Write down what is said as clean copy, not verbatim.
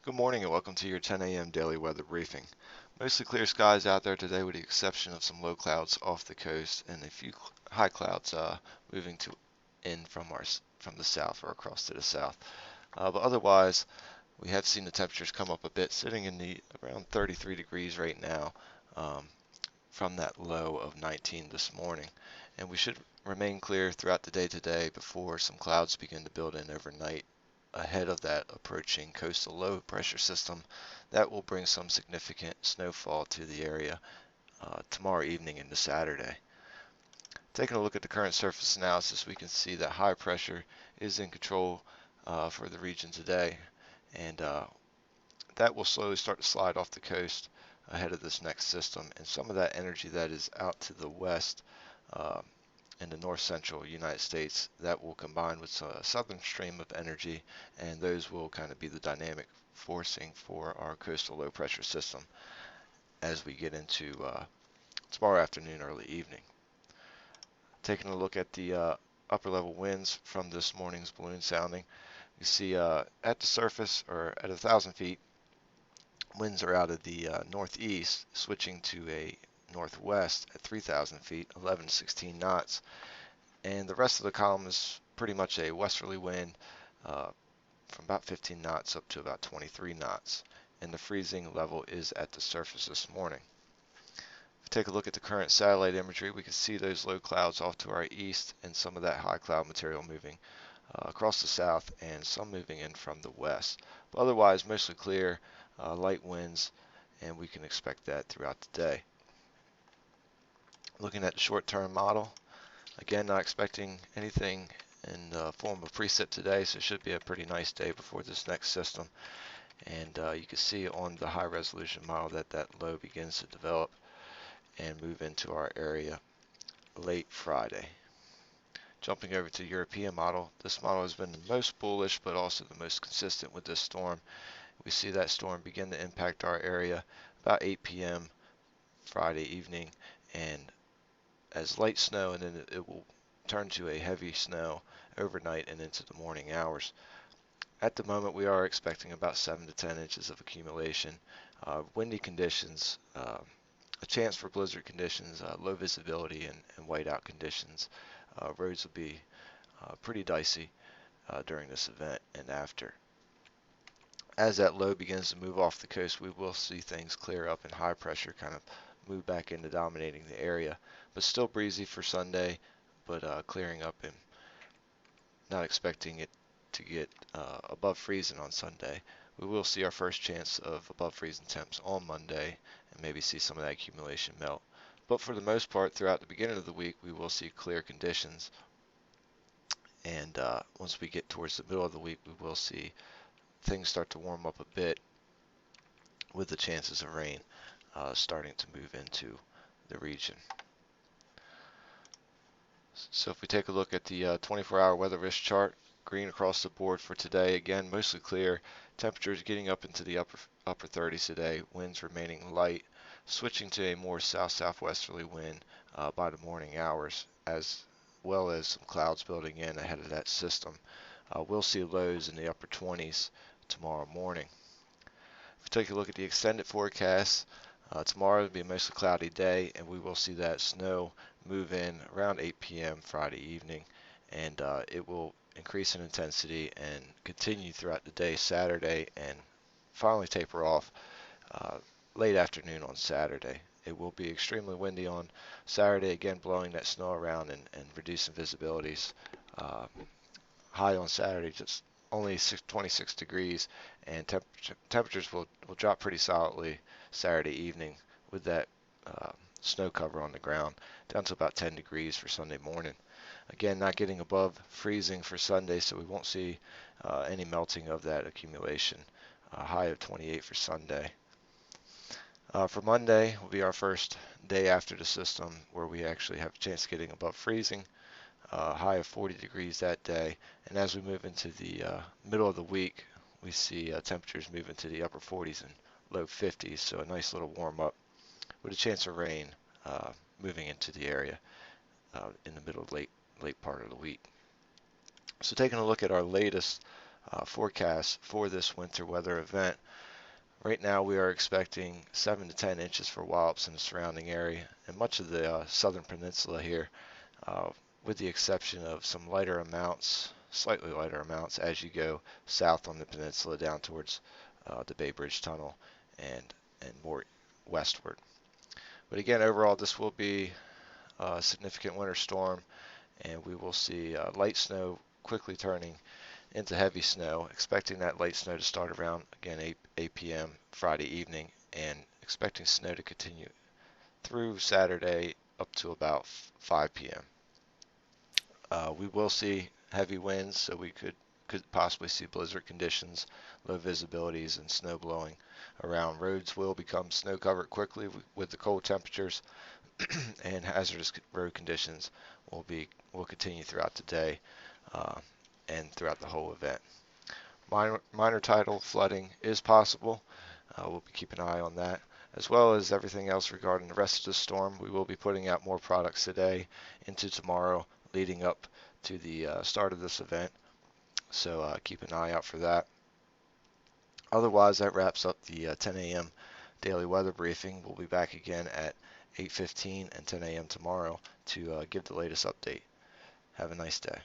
Good morning and welcome to your 10 a.m. daily weather briefing. Mostly clear skies out there today with the exception of some low clouds off the coast and a few high clouds moving in from the south or across to the south. But otherwise, we have seen the temperatures come up a bit, sitting in the around 33 degrees right now um, from that low of 19 this morning. And we should remain clear throughout the day today before some clouds begin to build in overnight ahead of that approaching coastal low pressure system that will bring some significant snowfall to the area tomorrow evening into Saturday. Taking a look at the current surface analysis, we can see that high pressure is in control for the region today, and that will slowly start to slide off the coast ahead of this next system. And some of that energy that is out to the west uh, in the north central United States, that will combine with a southern stream of energy, and those will kind of be the dynamic forcing for our coastal low pressure system as we get into tomorrow afternoon, early evening. Taking a look at the upper level winds from this morning's balloon sounding, you see at the surface or at 1,000 feet, winds are out of the northeast, switching to a northwest at 3,000 feet, 11 to 16 knots. And the rest of the column is pretty much a westerly wind uh, from about 15 knots up to about 23 knots. And the freezing level is at the surface this morning. If we take a look at the current satellite imagery, we can see those low clouds off to our east and some of that high cloud material moving across the south and some moving in from the west. But otherwise, mostly clear, light winds, and we can expect that throughout the day. Looking at the short-term model, again, not expecting anything in the form of precip today, so it should be a pretty nice day before this next system. And you can see on the high resolution model that that low begins to develop and move into our area late Friday. Jumping over to the European model, this model has been the most bullish but also the most consistent with this storm. We see that storm begin to impact our area about 8 p.m. Friday evening, and as light snow, and then it will turn to a heavy snow overnight and into the morning hours. At the moment, we are expecting about 7 to 10 inches of accumulation. Windy conditions, a chance for blizzard conditions, low visibility, and whiteout conditions. Roads will be pretty dicey during this event and after. As that low begins to move off the coast, we will see things clear up and high pressure kind of move back into dominating the area. But still breezy for Sunday, but clearing up, and not expecting it to get above freezing on Sunday. We will see our first chance of above freezing temps on Monday and maybe see some of that accumulation melt. But for the most part, throughout the beginning of the week, we will see clear conditions. And once we get towards the middle of the week, we will see things start to warm up a bit with the chances of rain starting to move into the region. So if we take a look at the 24-hour weather risk chart, green across the board for today. Again, mostly clear. Temperatures getting up into the upper 30s today. Winds remaining light, switching to a more south-southwesterly wind by the morning hours, as well as some clouds building in ahead of that system. We'll see lows in the upper 20s tomorrow morning. If we take a look at the extended forecast, tomorrow will be a mostly cloudy day, and we will see that snow move in around 8 p.m. Friday evening, and it will increase in intensity and continue throughout the day Saturday, and finally taper off late afternoon on Saturday. It will be extremely windy on Saturday, again blowing that snow around and reducing visibilities. High on Saturday, just only 26 degrees, and temperatures will drop pretty solidly Saturday evening with that snow cover on the ground, down to about 10 degrees for Sunday morning. Again, not getting above freezing for Sunday, so we won't see any melting of that accumulation. High of 28 for Sunday. For Monday will be our first day after the system where we actually have a chance of getting above freezing. High of 40 degrees that day, and as we move into the middle of the week, we see temperatures move into the upper 40s and low 50s, so a nice little warm up with a chance of rain moving into the area in the middle late part of the week. So taking a look at our latest forecast for this winter weather event. Right now, we are expecting 7 to 10 inches for Wallops and the surrounding area, and much of the southern peninsula here, uh, with the exception of some lighter amounts, slightly lighter amounts, as you go south on the peninsula down towards the Bay Bridge Tunnel and more westward. But again, overall, this will be a significant winter storm, and we will see light snow quickly turning into heavy snow, expecting that light snow to start around, again, 8 p.m. Friday evening, and expecting snow to continue through Saturday up to about 5 p.m. We will see heavy winds, so we could possibly see blizzard conditions, low visibilities, and snow blowing around. Roads will become snow covered quickly with the cold temperatures, and hazardous road conditions will continue throughout the day uh, and throughout the whole event. Minor tidal flooding is possible. We'll be keeping an eye on that, as well as everything else regarding the rest of the storm. We will be putting out more products today into tomorrow, leading up to the start of this event. So keep an eye out for that. Otherwise, that wraps up the 10 a.m. daily weather briefing. We'll be back again at 8:15 and 10 a.m. tomorrow to give the latest update. Have a nice day.